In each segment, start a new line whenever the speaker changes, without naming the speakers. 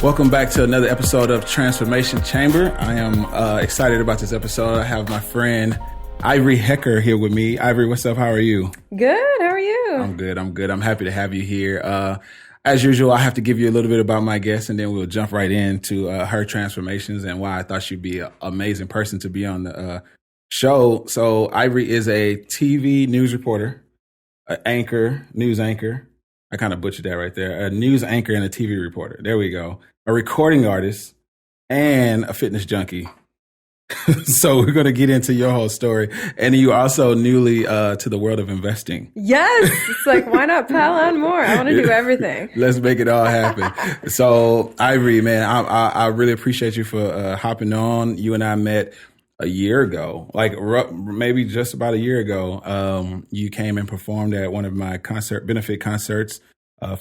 Welcome back to another episode of Transformation Chamber. I am excited about this episode. I have my friend Ivory Hecker here with me. Ivory, what's up? How are you?
Good. How are you?
I'm good. I'm happy to have you here. As usual, I have to give you a little bit about my guest, and then we'll jump right into her transformations and why I thought she'd be an amazing person to be on the show. So Ivory is a TV news reporter, news anchor. I kind of butchered that right there. A news anchor and a TV reporter. There we go. A recording artist and a fitness junkie. So we're going to get into your whole story. And you also newly to the world of investing.
Yes. It's like, why not pile on more? I want to do everything.
Let's make it all happen. So Ivory, man, I really appreciate you for hopping on. You and I met a year ago, like maybe just about a year ago. You came and performed at one of my benefit concerts.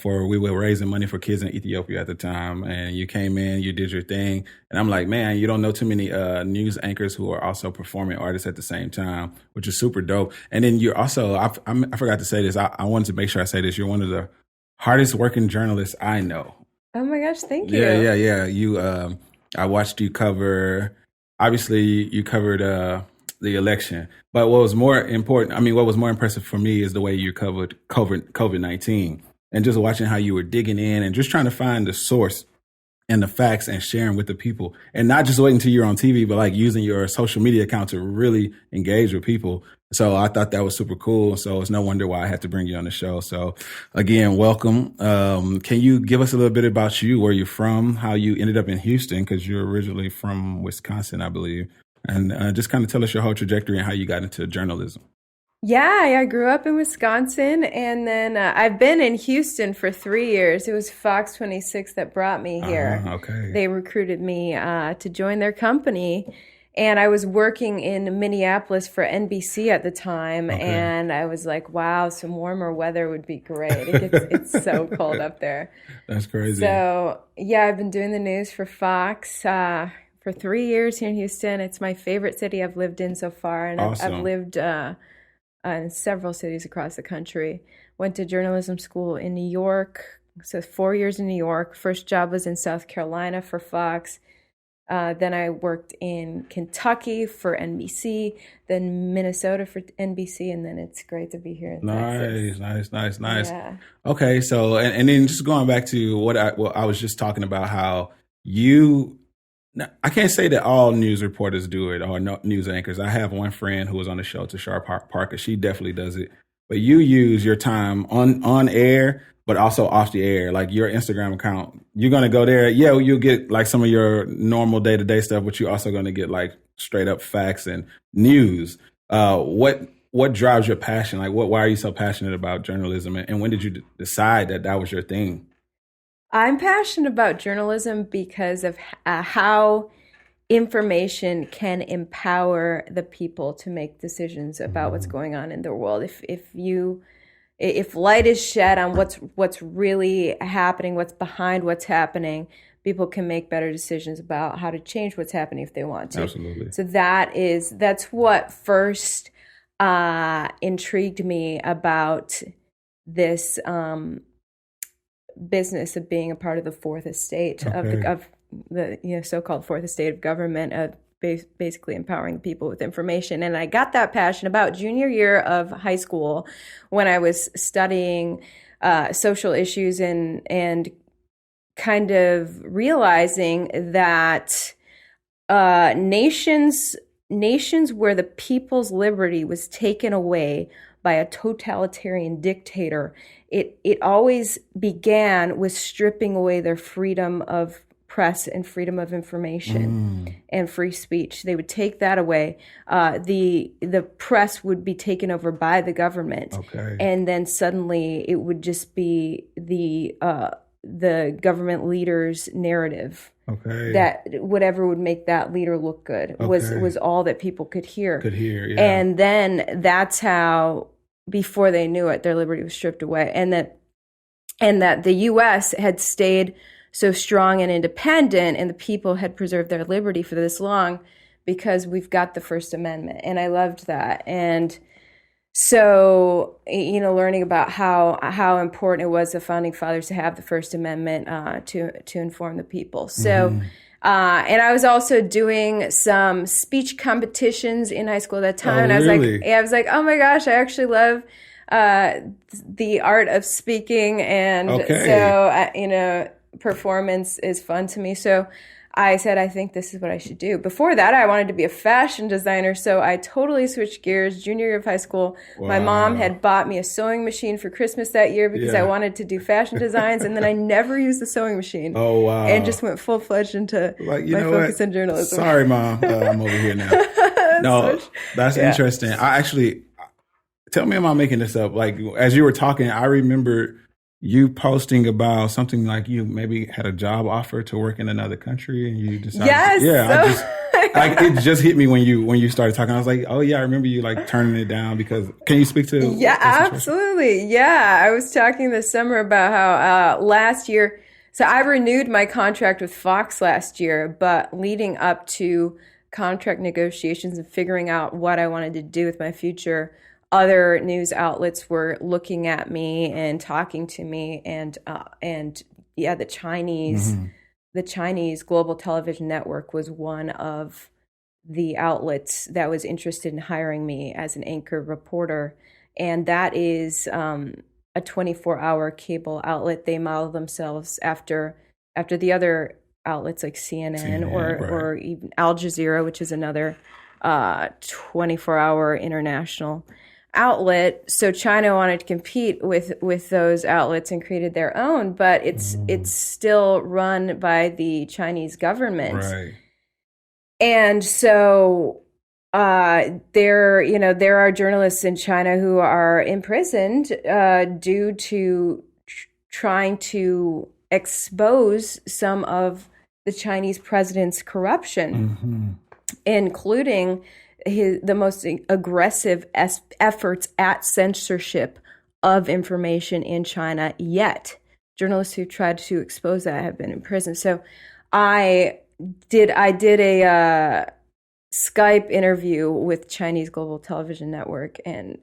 We were raising money for kids in Ethiopia at the time, and you came in, you did your thing, and I'm like, man, you don't know too many news anchors who are also performing artists at the same time, which is super dope. And then you're also, I forgot to say this, I wanted to make sure I say this, you're one of the hardest working journalists I know.
Oh my gosh, thank you.
Yeah. You, I watched you cover, obviously you covered the election, but what was more impressive for me is the way you covered COVID-19. And just watching how you were digging in and just trying to find the source and the facts and sharing with the people. And not just waiting until you're on TV, but like using your social media account to really engage with people. So I thought that was super cool. So it's no wonder why I had to bring you on the show. So again, welcome. Can you give us a little bit about you, where you're from, how you ended up in Houston, because you're originally from Wisconsin, I believe. And just kind of tell us your whole trajectory and how you got into journalism.
Yeah, I grew up in Wisconsin, and then I've been in Houston for 3 years. It was Fox 26 that brought me here.
Okay.
They recruited me to join their company, and I was working in Minneapolis for NBC at the time, and I was like, wow, some warmer weather would be great. It's so cold up there.
That's crazy.
So, yeah, I've been doing the news for Fox for 3 years here in Houston. It's my favorite city I've lived in so far, and
awesome.
I've lived in several cities across the country. Went to journalism school in New York, so 4 years in New York. First job was in South Carolina for Fox. Then I worked in Kentucky for NBC, then Minnesota for NBC, and then it's great to be here in Texas.
Nice.
Yeah.
Okay, so and then just going back to what I was just talking about, how you. Now, I can't say that all news reporters do it or news anchors. I have one friend who was on the show, Tashar Parker. She definitely does it. But you use your time on air, but also off the air, like your Instagram account. You're going to go there. Yeah, you'll get like some of your normal day-to-day stuff, but you're also going to get like straight up facts and news. What drives your passion? Like, why are you so passionate about journalism? And when did you decide that was your thing?
I'm passionate about journalism because of how information can empower the people to make decisions about what's going on in the world. If light is shed on what's really happening, what's behind what's happening, people can make better decisions about how to change what's happening if they want to.
Absolutely.
So that's what first intrigued me about this business of being a part of the fourth estate of the so-called fourth estate of government, of basically empowering people with information. And I got that passion about junior year of high school when I was studying social issues and kind of realizing that nations where the people's liberty was taken away by a totalitarian dictator, it always began with stripping away their freedom of press and freedom of information and free speech. They would take that away. The press would be taken over by the government, and then suddenly it would just be the government leader's narrative. That whatever would make that leader look good was all that people could hear.
Yeah.
And then that's how, before they knew it, their liberty was stripped away. And that the U.S. had stayed so strong and independent, and the people had preserved their liberty for this long because we've got the First Amendment. And I loved that. And So, learning about how important it was the founding fathers to have the First Amendment to inform the people. So, and I was also doing some speech competitions in high school at that time.
Oh,
And
really?
I was like, oh my gosh, I actually love the art of speaking, and
Okay.
so performance is fun to me. So I said, I think this is what I should do. Before that, I wanted to be a fashion designer, so I totally switched gears. Junior year of high school, my mom had bought me a sewing machine for Christmas that year because I wanted to do fashion designs, and then I never used the sewing machine.
Oh, wow.
And just went full-fledged into my focus in journalism.
Sorry, Mom. I'm over here now. No, that's interesting. Tell me, am I making this up? Like, as you were talking, I remember you posting about something like you maybe had a job offer to work in another country, and you decided.
Yes.
It just hit me when you started talking. I was like, oh yeah, I remember you like turning it down because. Can you speak to?
Yeah, absolutely. Yeah, I was talking this summer about how last year. So I renewed my contract with Fox last year, but leading up to contract negotiations and figuring out what I wanted to do with my future, other news outlets were looking at me and talking to me, and the Chinese Global Television Network was one of the outlets that was interested in hiring me as an anchor reporter, and that is a 24-hour cable outlet. They model themselves after the other outlets like CNN or even Al Jazeera, which is another 24-hour international outlet. So China wanted to compete with those outlets and created their own, but it's still run by the Chinese government.
Right.
And so there are journalists in China who are imprisoned due to trying to expose some of the Chinese president's corruption, including the most aggressive efforts at censorship of information in China yet. Journalists who tried to expose that have been in prison. So I did a Skype interview with Chinese Global Television Network, and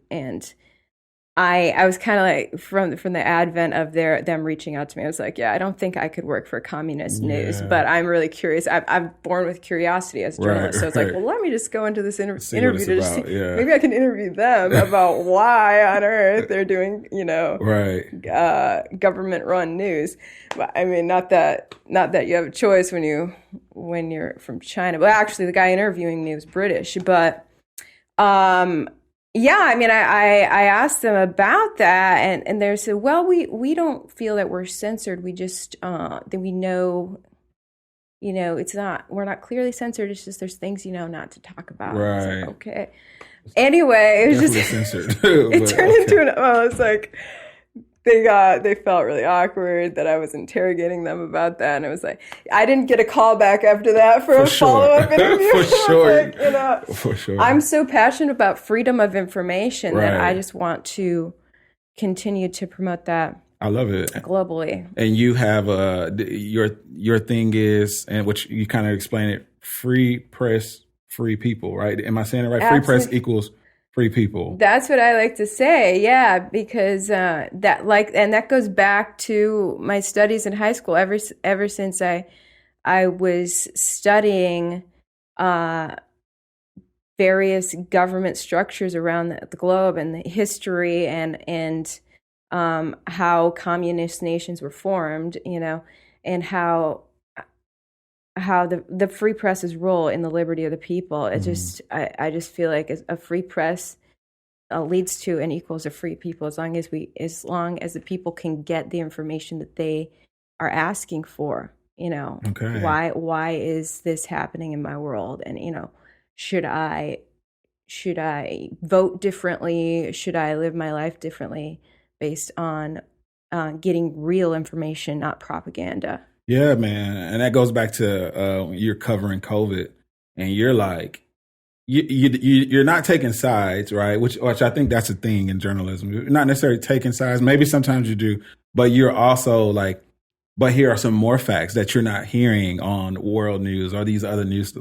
I was kind of like from the advent of them reaching out to me, I was like, yeah, I don't think I could work for communist news, but I'm really curious. I'm born with curiosity as a journalist, so it's like, well, let me just go into this interview to just see, maybe I can interview them about why on earth they're doing, government-run news. But I mean, not that you have a choice when you're from China. But actually, the guy interviewing me was British, but. Yeah, I mean, I asked them about that, and they said, well, we don't feel that we're censored. We just that we know, we're not clearly censored. It's just there's things not to talk about.
Right.
Like, okay. Anyway, it was
definitely
just
censored.
it turned into an. Well, it's like they felt really awkward that I was interrogating them about that, and it was like I didn't get a call back after that for a follow-up interview.
For sure.
For sure. I'm so passionate about freedom of information that I just want to continue to promote that.
I love it
globally.
And you have your thing is, and which you kind of explain it: free press, free people. Right? Am I saying it right? Absolutely. Free press equals free people.
That's what I like to say, yeah, because that goes back to my studies in high school. Ever since I was studying various government structures around the globe and the history and how communist nations were formed, and how the free press's role in the liberty of the people. It I just feel like a free press leads to and equals a free people as long as the people can get the information that they are asking for.
Okay.
Why is this happening in my world? And should I vote differently? Should I live my life differently based on getting real information, not propaganda?
Yeah, man. And that goes back to you're covering COVID, and you're like, you're not taking sides, right? Which I think that's a thing in journalism. You're not necessarily taking sides. Maybe sometimes you do, but you're also like but here are some more facts that you're not hearing on world news or these other news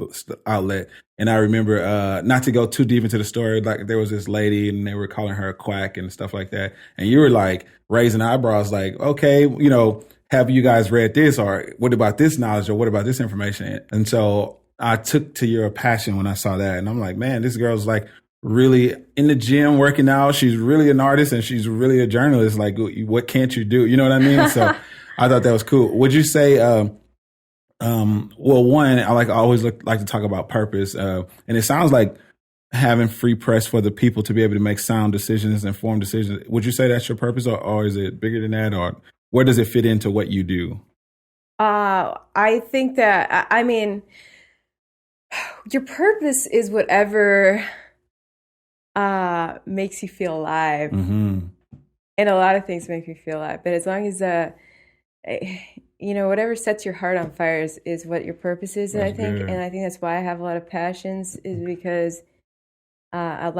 outlet. And I remember, not to go too deep into the story, like there was this lady and they were calling her a quack and stuff like that. And you were like raising eyebrows, like, okay, you know, have you guys read this, or what about this knowledge, or what about this information? And so I took to your passion when I saw that. And I'm like, man, this girl's like really in the gym working out. She's really an artist and she's really a journalist. Like, what can't you do? You know what I mean? So I thought that was cool. Would you say, well, one, I always like to talk about purpose. And it sounds like having free press for the people to be able to make sound decisions, informed decisions. Would you say that's your purpose, or is it bigger than that, or where does it fit into what you do?
I think that, I mean, your purpose is whatever makes you feel alive.
Mm-hmm.
And a lot of things make me feel alive. But as long as, you know, whatever sets your heart on fire is what your purpose is,
That's
I think.
good.
And I think that's why I have a lot of passions, is because I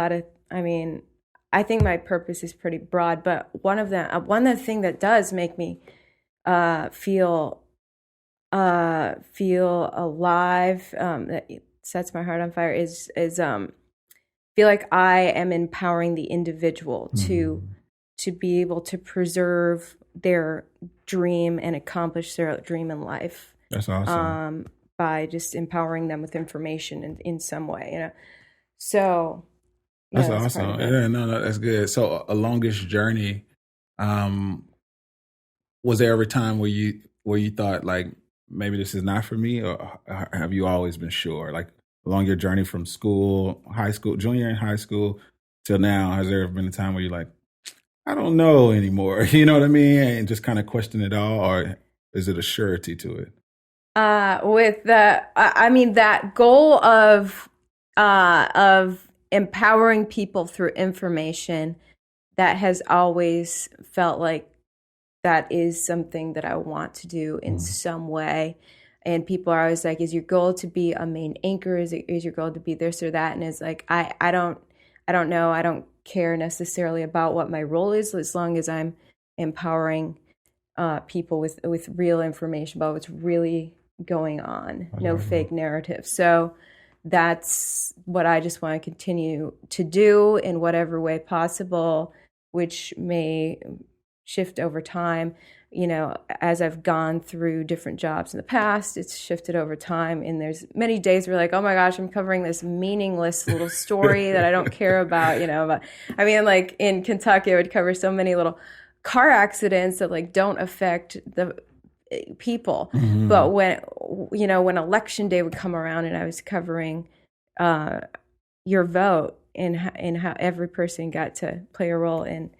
think my purpose is pretty broad. But one of the thing that does make me feel alive, that sets my heart on fire, is feel like I am empowering the individual to be able to preserve their dream and accomplish their dream in life.
That's awesome.
By just empowering them with information in some way, you know. So yeah,
that's awesome. Yeah, no, that's good. So a longest journey. Was there ever a time where you thought like maybe this is not for me, or have you always been sure? Like along your journey from school, high school, junior and high school till now, has there ever been a time where you're like, I don't know anymore? You know what I mean? And just kind of question it all, or is it a surety to it?
With that goal of empowering people through information, that has always felt like that is something that I want to do in some way. And people are always like, is your goal to be a main anchor? Is your goal to be this or that? And it's like, I don't know. I don't care necessarily about what my role is, as long as I'm empowering people with real information about what's really going on. No fake narrative. So that's what I just want to continue to do in whatever way possible, which may shift over time. You know, as I've gone through different jobs in the past, it's shifted over time. And there's many days where like, oh my gosh, I'm covering this meaningless little story that I don't care about, you know. But I mean, like in Kentucky, I would cover so many little car accidents that like don't affect the people. Mm-hmm. But when election day would come around and I was covering your vote and how every person got to play a role in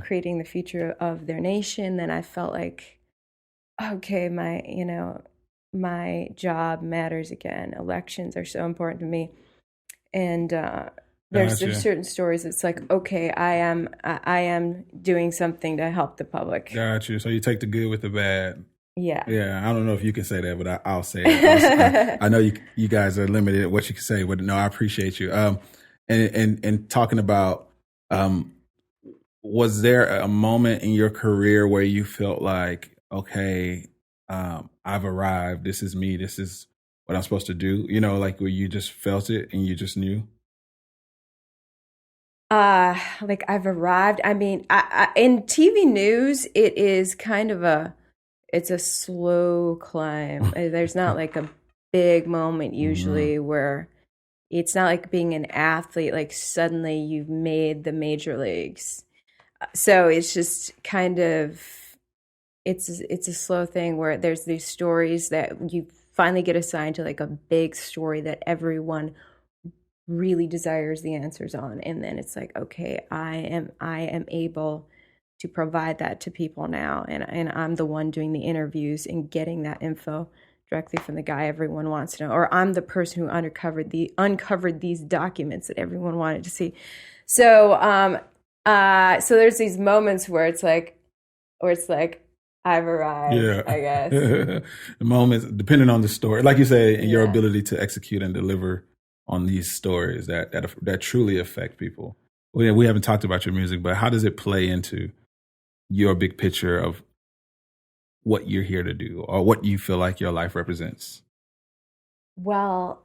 creating the future of their nation, then I felt like, okay, my job matters again. Elections are so important to me. And there's certain stories it's like, okay, I am doing something to help the public.
Got you. So you take the good with the bad.
Yeah.
Yeah. I don't know if you can say that, but I'll say it. I know you guys are limited at what you can say, but no, I appreciate you. And talking about, was there a moment in your career where you felt like, okay, I've arrived. This is me. This is what I'm supposed to do. You know, like where you just felt it and you just knew?
Like I've arrived. I mean, in TV news, it is kind of it's a slow climb. There's not like a big moment usually where it's not like being an athlete, like suddenly you've made the major leagues. So it's just kind of, it's a slow thing where there's these stories that you finally get assigned to, like a big story that everyone really desires the answers on, and then it's like, okay, I am able to provide that to people now, and I'm the one doing the interviews and getting that info directly from the guy everyone wants to know, or I'm the person who uncovered these documents that everyone wanted to see. So so there's these moments where it's like I've arrived, I guess.
The moments, depending on the story, like you say, and your ability to execute and deliver on these stories that truly affect people. We haven't talked about your music, but how does it play into your big picture of what you're here to do or what you feel like your life represents?
Well,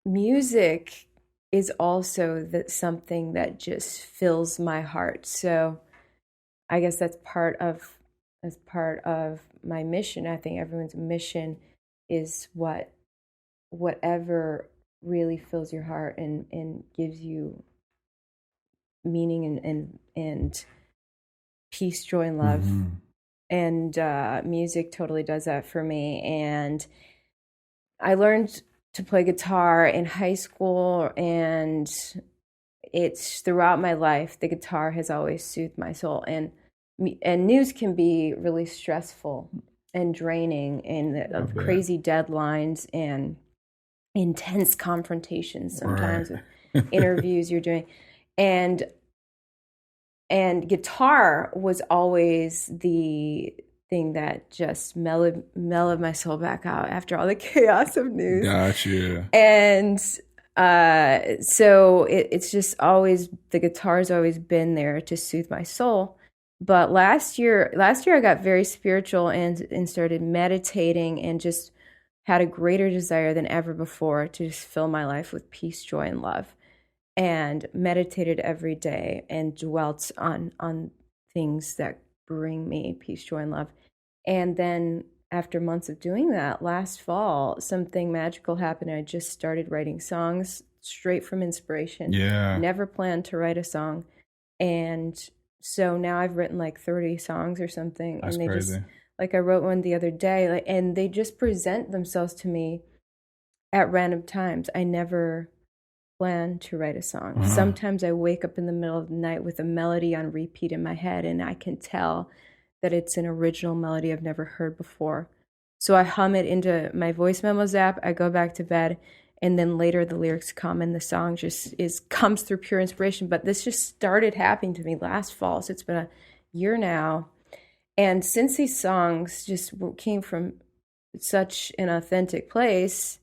music is also something that just fills my heart. So I guess that's part of my mission. I think everyone's mission is whatever really fills your heart and gives you meaning and peace, joy, and love.
Mm-hmm.
And music totally does that for me. And I learned to play guitar in high school, and it's throughout my life, the guitar has always soothed my soul. And news can be really stressful and draining, and crazy deadlines and intense confrontations sometimes
Right.
with interviews you're doing. And guitar was always the thing that just mellowed my soul back out after all the chaos of news.
Gotcha.
And so it's just always, the guitar's always been there to soothe my soul. But last year I got very spiritual and started meditating and just had a greater desire than ever before to just fill my life with peace, joy, and love. And meditated every day and dwelt on things that bring me peace, joy, and love. And then after months of doing that, last fall, something magical happened. I just started writing songs straight from inspiration.
Yeah.
Never planned to write a song. And so now I've written like 30 songs or something.
That's
and they
crazy.
just, like I wrote one the other day, and they just present themselves to me at random times. I never plan to write a song.
Uh-huh.
Sometimes I wake up in the middle of the night with a melody on repeat in my head, and I can tell that it's an original melody I've never heard before. So I hum it into my voice memos app, I go back to bed, and then later the lyrics come and the song just comes through pure inspiration. But this just started happening to me last fall, so it's been a year now. And since these songs just came from such an authentic place,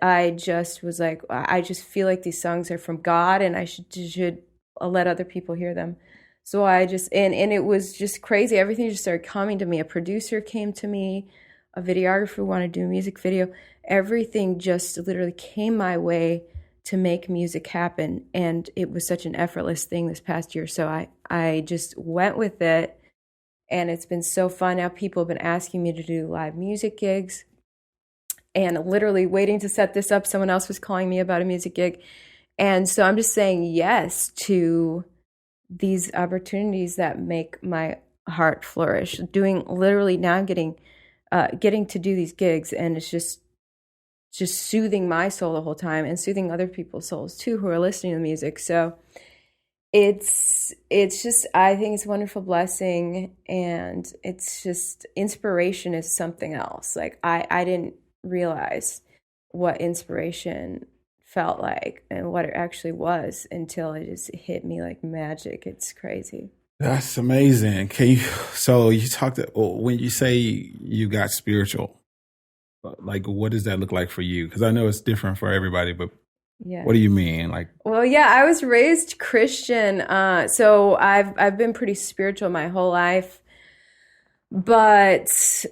I just was like, I just feel like these songs are from God, and I should let other people hear them. So I just, and it was just crazy. Everything just started coming to me. A producer came to me, a videographer wanted to do a music video. Everything just literally came my way to make music happen. And it was such an effortless thing this past year. So I just went with it, and it's been so fun. Now people have been asking me to do live music gigs. And literally waiting to set this up, someone else was calling me about a music gig. And so I'm just saying yes to these opportunities that make my heart flourish. Doing literally now, I'm getting to do these gigs, and it's just soothing my soul the whole time and soothing other people's souls too who are listening to the music. So it's just, I think it's a wonderful blessing, and it's just, inspiration is something else. Like I didn't realize what inspiration felt like and what it actually was until it just hit me like magic. It's crazy.
That's amazing. So you talked, when you say you got spiritual, like what does that look like for you? Because I know it's different for everybody, but
Yeah.
What do you mean? Like,
well, yeah, I was raised Christian, so I've been pretty spiritual my whole life, but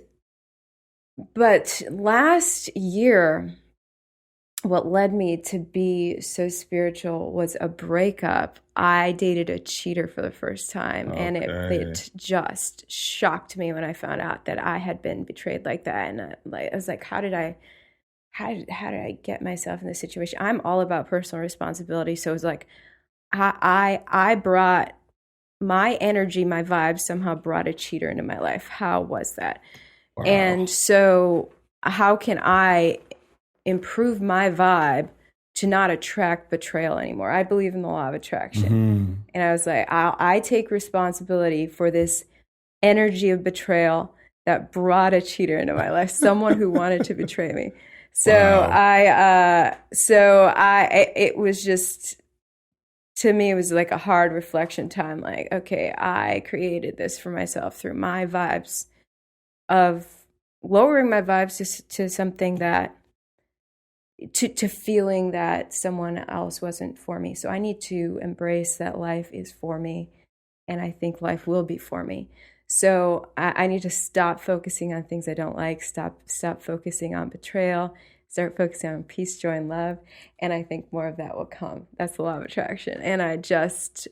last year, what led me to be so spiritual was a breakup. I dated a cheater for the first time, and it just shocked me when I found out that I had been betrayed like that. And I was like, how did I get myself in this situation? I'm all about personal responsibility, so it was like I brought my energy, my vibes somehow brought a cheater into my life. How was that? Wow. And so how can I improve my vibe to not attract betrayal anymore? I believe in the law of attraction. Mm-hmm. And I was like, I take responsibility for this energy of betrayal that brought a cheater into my life, someone who wanted to betray me. So wow. It was just, to me, it was like a hard reflection time. Like, okay, I created this for myself through my vibes of lowering my vibes to something that, to feeling that someone else wasn't for me. So I need to embrace that life is for me, and I think life will be for me. So I need to stop focusing on things I don't like, stop focusing on betrayal, start focusing on peace, joy, and love. And I think more of that will come. That's the law of attraction. And I just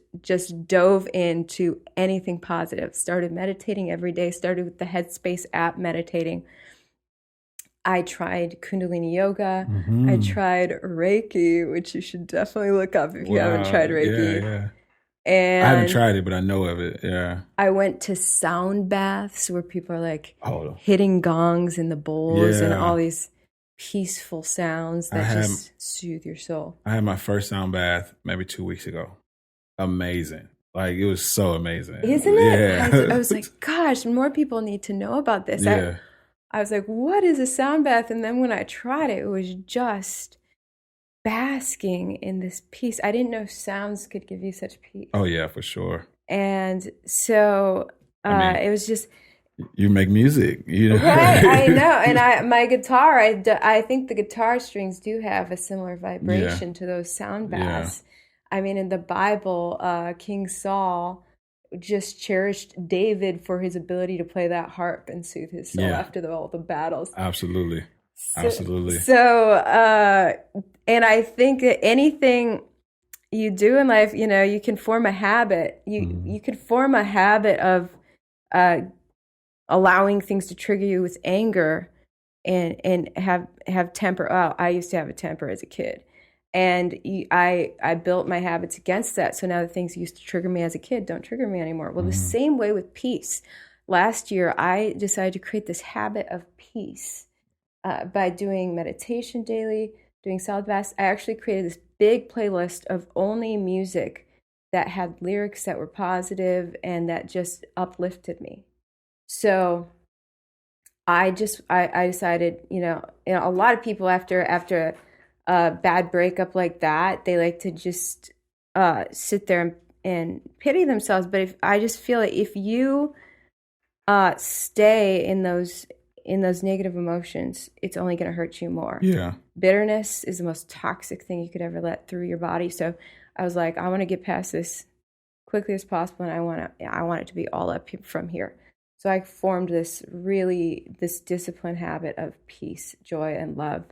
dove into anything positive, started meditating every day, started with the Headspace app meditating. I tried Kundalini yoga. I tried Reiki, which you should definitely look up if you haven't tried Reiki.
Yeah.
And
I haven't tried it, but I know of it. Yeah.
I went to sound baths where people are like
Oh,
hitting gongs in the bowls and
yeah.
all these peaceful sounds that just soothe your soul.
I had my first sound bath maybe 2 weeks ago. Amazing. Like, it was so amazing.
Isn't it?
Yeah.
I was like, gosh, more people need to know about this.
Yeah.
I was like, what is a sound bath? And then when I tried it, it was just basking in this peace. I didn't know sounds could give you such peace.
Oh, yeah, for sure.
And so it was just...
You make music, you know.
Right, I know. And my guitar, I think the guitar strings do have a similar vibration to those sound baths. Yeah. I mean, in the Bible, King Saul just cherished David for his ability to play that harp and soothe his soul after all the battles.
Absolutely.
So, and I think that anything you do in life, you know, you can form a habit. You could form a habit of allowing things to trigger you with anger and have temper. Oh, I used to have a temper as a kid. And I built my habits against that. So now the things that used to trigger me as a kid don't trigger me anymore. Well, the same way with peace. Last year, I decided to create this habit of peace by doing meditation daily, doing sound baths. I actually created this big playlist of only music that had lyrics that were positive and that just uplifted me. So I decided, you know, a lot of people after a bad breakup like that, they like to just sit there and pity themselves. But I just feel like if you stay in those negative emotions, it's only going to hurt you more.
Yeah.
Bitterness is the most toxic thing you could ever let through your body. So I was like, I want to get past this quickly as possible, and I want it to be all up from here. So I formed this disciplined habit of peace, joy, and love.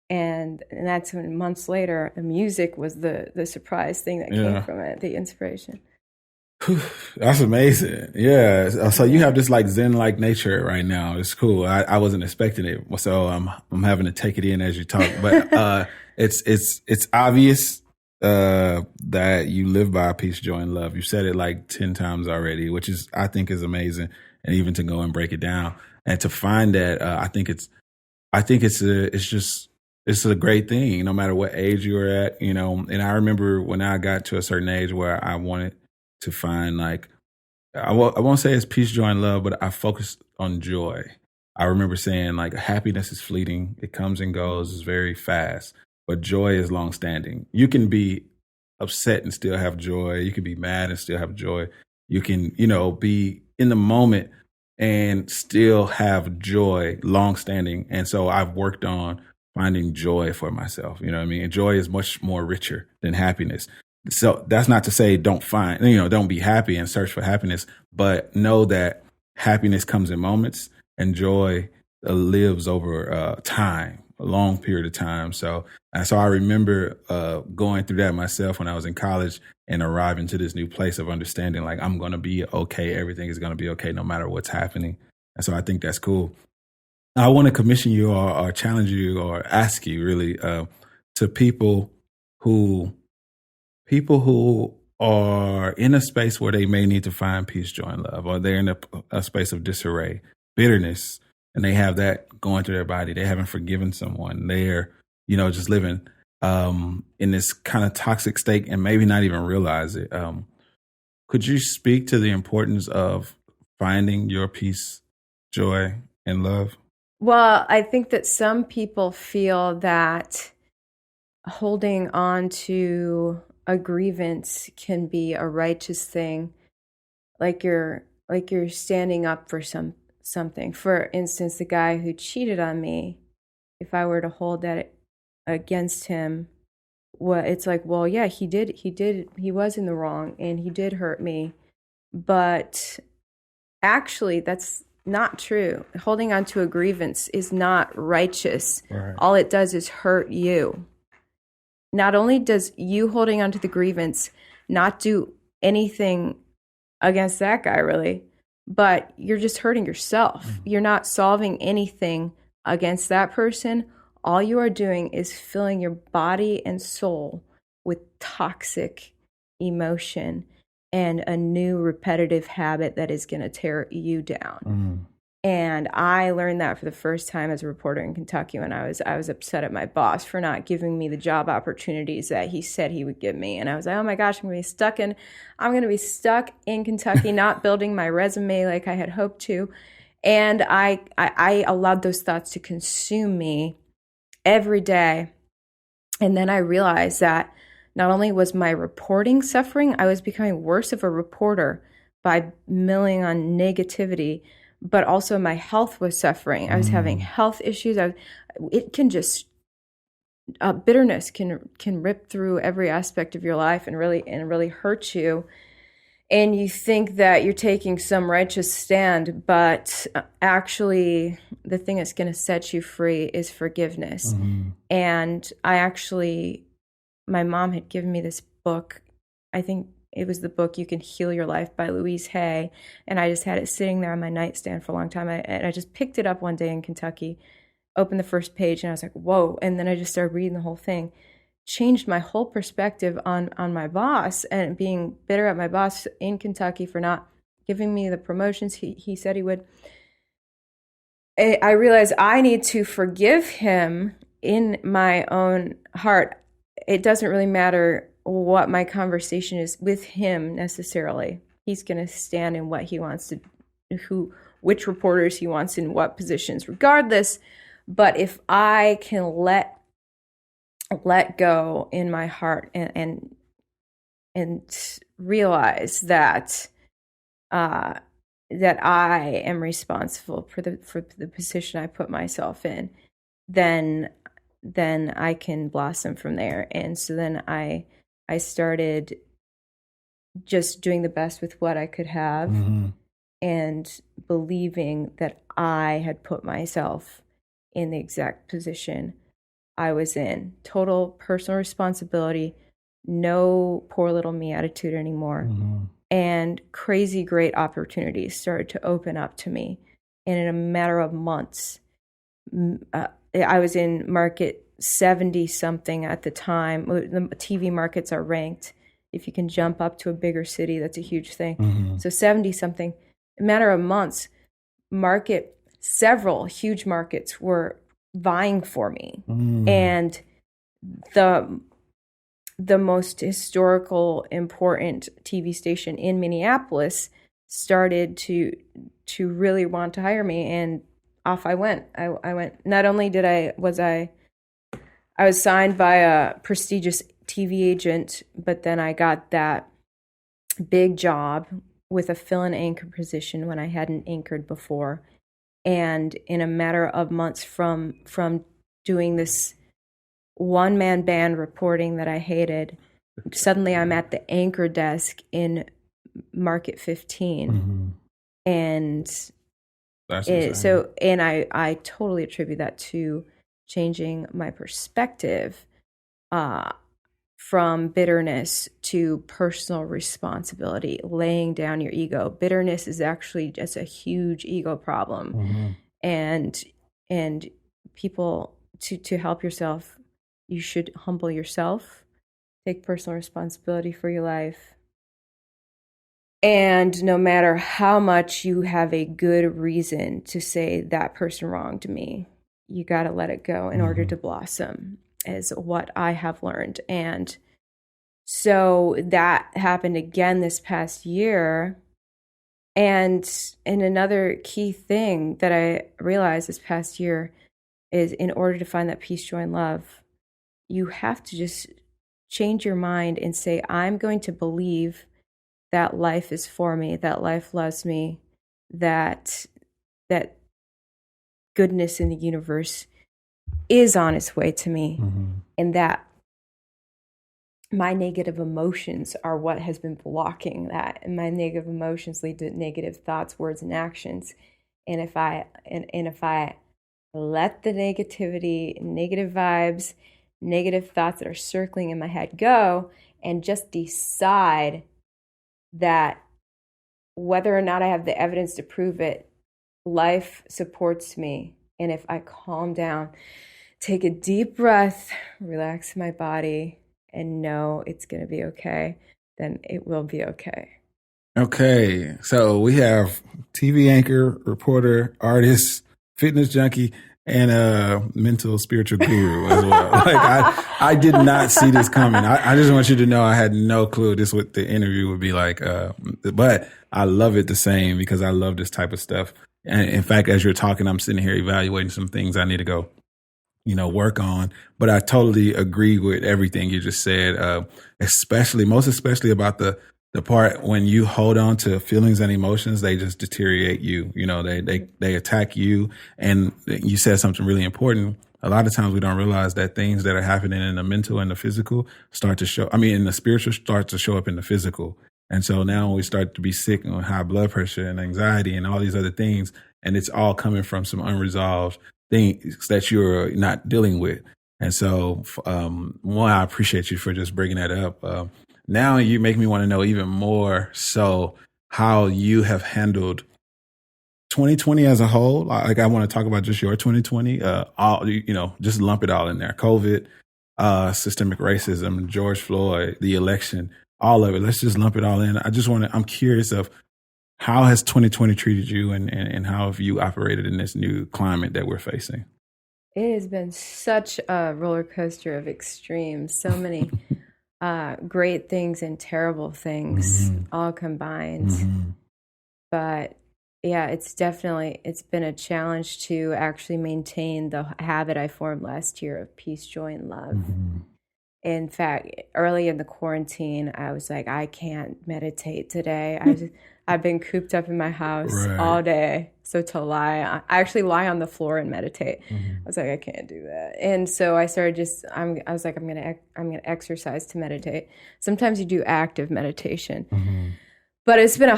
And that's when months later, the music was the surprise thing that came from it, the inspiration.
That's amazing. Yeah. So you have this like Zen-like nature right now. It's cool. I wasn't expecting it. So I'm having to take it in as you talk, but it's obvious that you live by peace, joy, and love. You said it like 10 times already, which I think is amazing. And even to go and break it down and to find that, I think it's a great thing, no matter what age you're at, you know. And I remember when I got to a certain age where I wanted to find, like, I won't say it's peace, joy, and love, but I focused on joy. I remember saying, like, happiness is fleeting. It comes and goes. It's very fast. But joy is long-standing. You can be upset and still have joy. You can be mad and still have joy. You can, you know, be in the moment and still have joy long-standing. And so I've worked on finding joy for myself. You know what I mean? And joy is much more richer than happiness. So that's not to say don't be happy and search for happiness, but know that happiness comes in moments and joy lives over time, a long period of time. So I remember going through that myself when I was in college and arriving to this new place of understanding, like, I'm going to be okay. Everything is going to be okay no matter what's happening. And so I think that's cool. I want to commission you or challenge you or ask you really to people who are in a space where they may need to find peace, joy, and love, or they're in a space of disarray, bitterness, and they have that going through their body. They haven't forgiven someone. They're, you know, just living in this kind of toxic state and maybe not even realize it. Could you speak to the importance of finding your peace, joy, and love?
Well, I think that some people feel that holding on to a grievance can be a righteous thing, like you're standing up for something. For instance, the guy who cheated on me, if I were to hold that against him, well, it's like, well, yeah, he was in the wrong and he did hurt me, but Actually, that's not true. Holding on to a grievance is not righteous.
Right.
All it does is hurt you. Not only does you holding on to the grievance not do anything against that guy, really, but you're just hurting yourself. You're not solving anything against that person. All you are doing is filling your body and soul with toxic emotion and a new repetitive habit that is going to tear you down. And I learned that for the first time as a reporter in Kentucky when I was upset at my boss for not giving me the job opportunities that he said he would give me. And I was like, oh my gosh, I'm going to be stuck in Kentucky, not building my resume like I had hoped to. And I allowed those thoughts to consume me every day. And then I realized that not only was my reporting suffering, I was becoming worse of a reporter by milling on negativity, but also my health was suffering. I was having health issues. Bitterness can rip through every aspect of your life and really hurt you. And you think that you're taking some righteous stand, but actually the thing that's going to set you free is forgiveness. And my mom had given me this book. I think it was the book You Can Heal Your Life by Louise Hay. And I just had it sitting there on my nightstand for a long time. And I just picked it up one day in Kentucky, opened the first page, and I was like, whoa. And then I just started reading the whole thing. Changed my whole perspective on my boss and being bitter at my boss in Kentucky for not giving me the promotions he said he would. I realized I need to forgive him in my own heart. It doesn't really matter what my conversation is with him necessarily. He's going to stand in what he wants to, which reporters he wants in what positions, regardless. But if I can let go in my heart and realize that that I am responsible for the position I put myself in, then I can blossom from there. And so then I started just doing the best with what I could have and believing that I had put myself in the exact position I was in. Total personal responsibility, no poor little me attitude anymore. And crazy great opportunities started to open up to me. And in a matter of months, I was in market 70 something at the time. The TV markets are ranked. If you can jump up to a bigger city, that's a huge thing. So 70 something, in a matter of months, several huge markets were vying for me. And the most historical important TV station in Minneapolis started to really want to hire me, and off I went. I went. Not only was I signed by a prestigious TV agent, but then I got that big job with a fill-in anchor position when I hadn't anchored before. And in a matter of months from doing this one-man band reporting that I hated, suddenly I'm at the anchor desk in Market 15. And I totally attribute that to changing my perspective from bitterness to personal responsibility, laying down your ego. Bitterness is actually just a huge ego problem. And people, to help yourself, you should humble yourself, take personal responsibility for your life. And no matter how much you have a good reason to say that person wronged me, you got to let it go in order to blossom, is what I have learned. And so that happened again this past year. And another key thing that I realized this past year is, in order to find that peace, joy, and love, you have to just change your mind and say, I'm going to believe that life is for me, that life loves me, that goodness in the universe is on its way to me, and that my negative emotions are what has been blocking that, and my negative emotions lead to negative thoughts, words, and actions. And if I let the negativity, negative vibes, negative thoughts that are circling in my head go, and just decide that whether or not I have the evidence to prove it, life supports me. And if I calm down, take a deep breath, relax my body, and know it's going to be okay, then it will be okay.
Okay, so we have TV anchor, reporter, artist, fitness junkie, and a mental spiritual guru as well. Like I did not see this coming. I just want you to know I had no clue this what the interview would be like. But I love it the same because I love this type of stuff. And in fact, as you're talking, I'm sitting here evaluating some things I need to go work on. But I totally agree with everything you just said, most especially about the part when you hold on to feelings and emotions, they just deteriorate you. They attack you. And you said something really important. A lot of times we don't realize that things that are happening in the mental and the physical in the spiritual start to show up in the physical. And so now when we start to be sick and high blood pressure and anxiety and all these other things, and it's all coming from some unresolved things that you're not dealing with. And so, one, I appreciate you for just bringing that up. Now you make me want to know even more so how you have handled 2020 as a whole. Like I want to talk about just your 2020, just lump it all in there. COVID, systemic racism, George Floyd, the election, all of it. Let's just lump it all in. I'm curious of how has 2020 treated you and how have you operated in this new climate that we're facing?
It has been such a roller coaster of extremes, so many great things and terrible things all combined. But yeah, it's been a challenge to actually maintain the habit I formed last year of peace, joy, and love. In fact, early in the quarantine, I was like, I can't meditate today. I've been cooped up in my house all day. So I actually lie on the floor and meditate. I was like, I can't do that. And so I started I was like, I'm gonna exercise to meditate. Sometimes you do active meditation. But it has been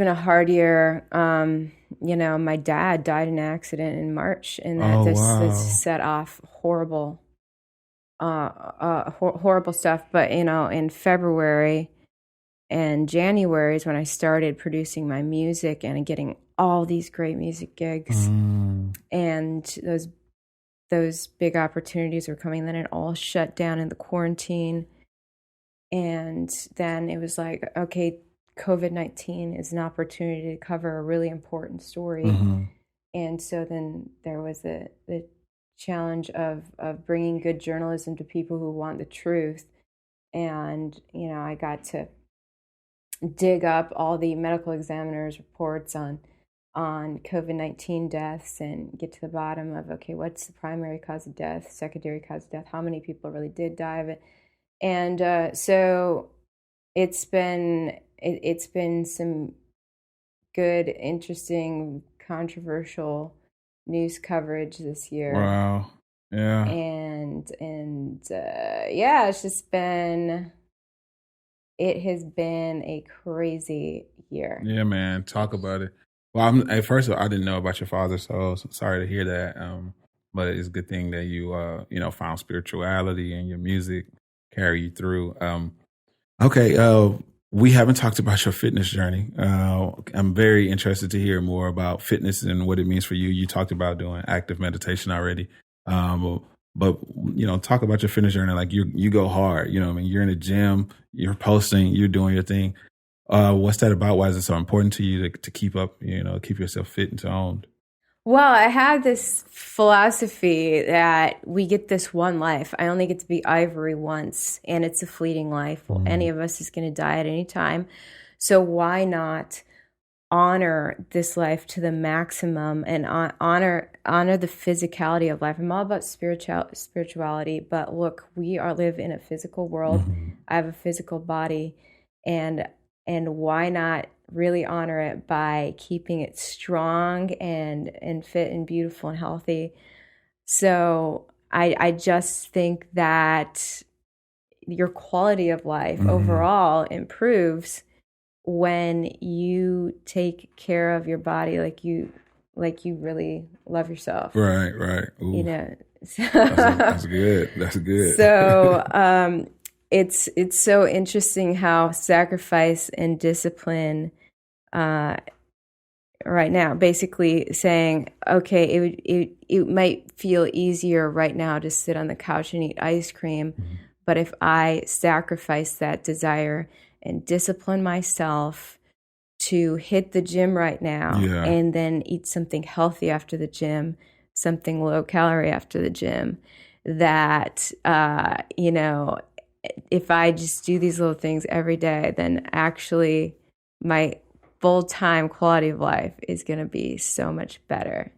a hard year. My dad died in an accident in March, and this set off horrible stuff. But in February and January is when I started producing my music and getting all these great music gigs, and those big opportunities were coming. Then it all shut down in the quarantine, and then it was like, okay, COVID-19 is an opportunity to cover a really important story. And so then there was the challenge of bringing good journalism to people who want the truth. And, I got to dig up all the medical examiners' reports on COVID-19 deaths and get to the bottom of, okay, what's the primary cause of death, secondary cause of death, how many people really did die of it. And so it's been some good, interesting, controversial news coverage this year.
Wow. Yeah.
And it has been a crazy year.
Yeah, man. Talk about it. Well, first of all, I didn't know about your father, so sorry to hear that. But it's a good thing that you, found spirituality and your music carry you through. Okay. We haven't talked about your fitness journey. I'm very interested to hear more about fitness and what it means for you. You talked about doing active meditation already. But talk about your fitness journey. Like you go hard, you're in the gym, you're posting, you're doing your thing. What's that about? Why is it so important to you to keep up, keep yourself fit and toned?
Well, I have this philosophy that we get this one life. I only get to be Ivory once, and it's a fleeting life. Well, any of us is going to die at any time. So why not honor this life to the maximum and honor the physicality of life? I'm all about spirituality, but look, we live in a physical world. I have a physical body, and why not really honor it by keeping it strong and fit and beautiful and healthy? So I just think that your quality of life overall improves when you take care of your body like you really love yourself.
Right, right. Ooh.
You know,
That's good. That's good.
So it's so interesting how sacrifice and discipline right now, basically saying, okay, it might feel easier right now to sit on the couch and eat ice cream, but if I sacrifice that desire and discipline myself to hit the gym right now and then eat something healthy after the gym, something low calorie after the gym, that, you know, if I just do these little things every day, then actually my full-time quality of life is going to be so much better.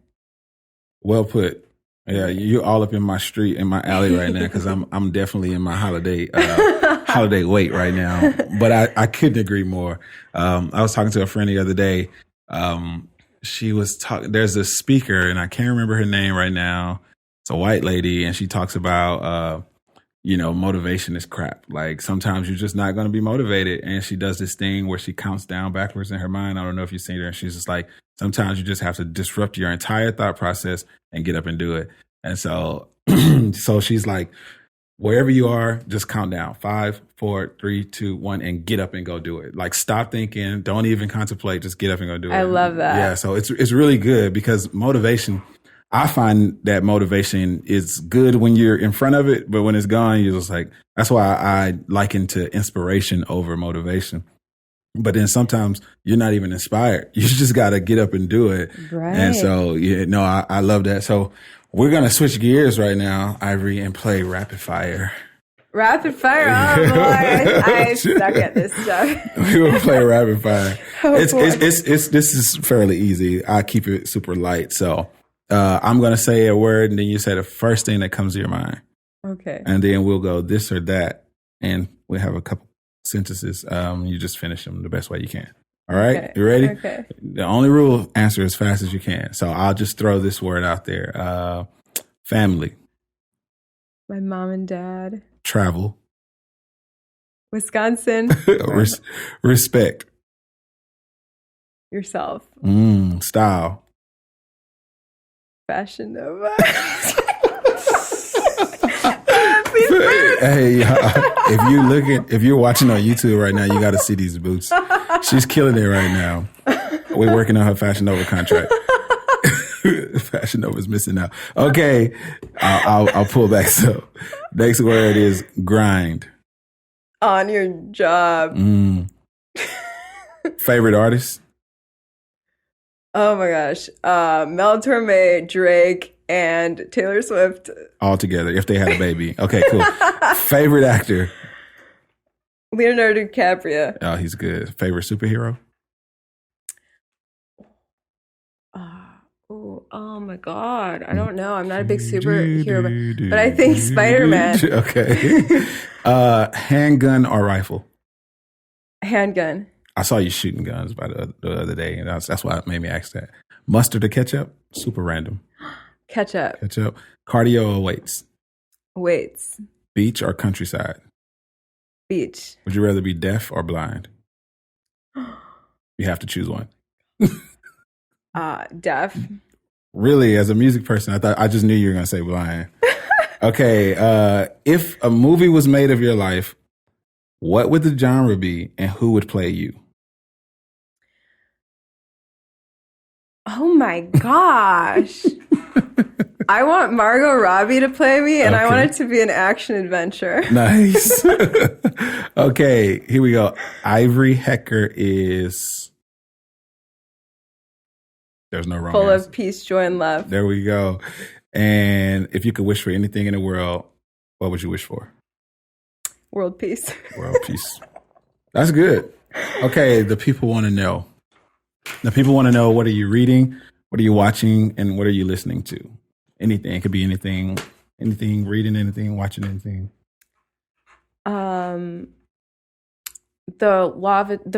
Well put. Yeah, you're all up in my street, in my alley right now, because I'm definitely in my holiday weight right now. But I couldn't agree more. I was talking to a friend the other day. She was talking. There's a speaker, and I can't remember her name right now. It's a white lady, and she talks about you know, motivation is crap. Like sometimes you're just not going to be motivated. And she does this thing where she counts down backwards in her mind. I don't know if you've seen her. And she's just like, sometimes you just have to disrupt your entire thought process and get up and do it. And so, so she's like, wherever you are, just count down 5, 4, 3, 2, 1, and get up and go do it. Like stop thinking, don't even contemplate, just get up and go do it.
I love that.
Yeah. So it's really good because motivation, I find that motivation is good when you're in front of it, but when it's gone, you're just like, that's why I liken to inspiration over motivation. But then sometimes you're not even inspired. You just got to get up and do it.
Right.
And so, I love that. So we're going to switch gears right now, Ivory, and play rapid fire.
Rapid fire. Oh boy, I suck at this stuff.
We will play rapid fire.
Oh,
this is fairly easy. I keep it super light. So, I'm going to say a word and then you say the first thing that comes to your mind.
Okay.
And then we'll go this or that. And we'll have a couple sentences. You just finish them the best way you can. All right.
Okay.
You ready?
Okay.
The only rule, answer as fast as you can. So I'll just throw this word out there. Family.
My mom and dad.
Travel.
Wisconsin.
Respect.
Yourself.
Style.
Fashion Nova.
Hey, if you're watching on YouTube right now, you got to see these boots. She's killing it right now. We're working on her Fashion Nova contract. Fashion Nova's missing out. Okay, I'll pull back. So, next word is grind.
On your job.
Favorite artist?
Oh my gosh. Mel Torme, Drake, and Taylor Swift.
All together, if they had a baby. Okay, cool. Favorite actor?
Leonardo DiCaprio.
Oh, he's good. Favorite superhero?
Oh my God. I don't know. I'm not a big superhero, but I think Spider-Man.
Okay. Handgun or rifle?
Handgun.
I saw you shooting guns by the other day, and that's why it made me ask that. Mustard or ketchup? Super random.
Ketchup.
Ketchup. Cardio or weights?
Weights.
Beach or countryside?
Beach.
Would you rather be deaf or blind? You have to choose one.
Deaf.
Really, as a music person, I just knew you were going to say blind. Okay. If a movie was made of your life, what would the genre be and who would play you?
Oh my gosh. I want Margot Robbie to play me, and I want it to be an action adventure.
Nice. Okay, here we go. Ivory Hecker is... There's no wrong
Full
answer.
of peace, joy, and love.
There we go. And if you could wish for anything in the world, what would you wish for?
World peace.
World peace. That's good. Okay, the people want to know. The people want to know, what are you reading, what are you watching, and what are you listening to? Anything. It could be anything, reading anything, watching anything.
The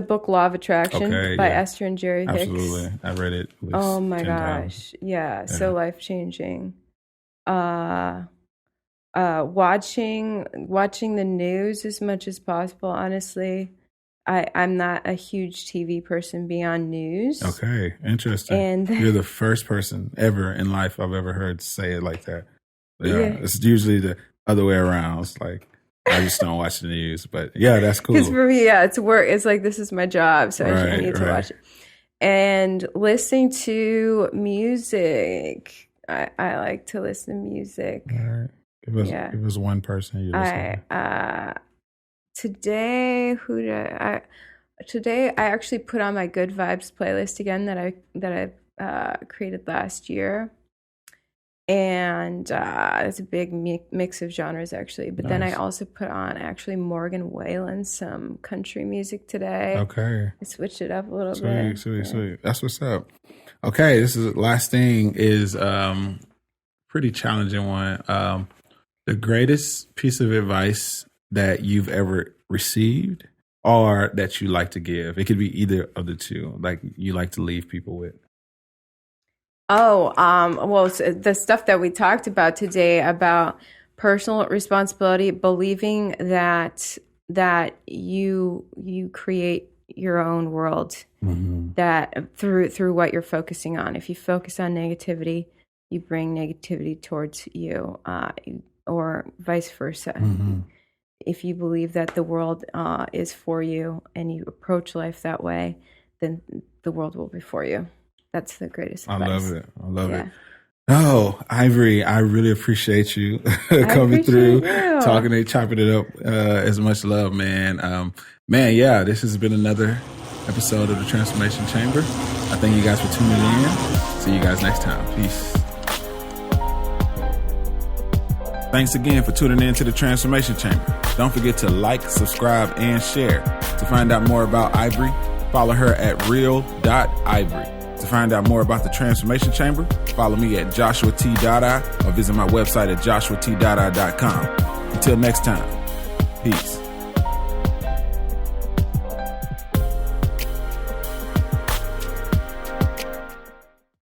book Law of Attraction by Esther and Jerry Hicks.
Absolutely. I read it.
Oh my
10
gosh.
times.
Yeah, so life-changing. I watching the news as much as possible. Honestly, I'm not a huge TV person beyond news.
Okay, interesting. And you're the first person ever in life I've ever heard say it like that. Yeah. It's usually the other way around. It's like, I just don't watch the news. But yeah, that's cool.
Because for me, it's work. It's like, this is my job, so I need to watch it. And listening to music. I like to listen to music.
All right. Give us one person you listen to.
Today I actually put on my Good Vibes playlist again that I created last year, and it's a big mix of genres actually. But then I also put on actually Morgan Wallen's some country music today.
Okay,
I switched it up a little bit.
Sweet. That's what's up. Okay, this is last thing is pretty challenging one. The greatest piece of advice that you've ever received or that you like to give. It could be either of the two, like you like to leave people with.
Well, the stuff that we talked about today about personal responsibility, believing that you create your own world, that through what you're focusing on. If you focus on negativity, you bring negativity towards you, or vice versa. If you believe that the world is for you and you approach life that way, then the world will be for you. That's the greatest advice.
I love it. Oh, Ivory, I really appreciate you coming through, chopping it up. As much love, man. This has been another episode of the Transformation Chamber. I thank you guys for tuning in. See you guys next time. Peace. Thanks again for tuning in to the Transformation Chamber. Don't forget to like, subscribe, and share. To find out more about Ivory, follow her at real.ivory. To find out more about the Transformation Chamber, follow me at Joshua T. Dada or visit my website at joshuatdada.com. Until next time, peace.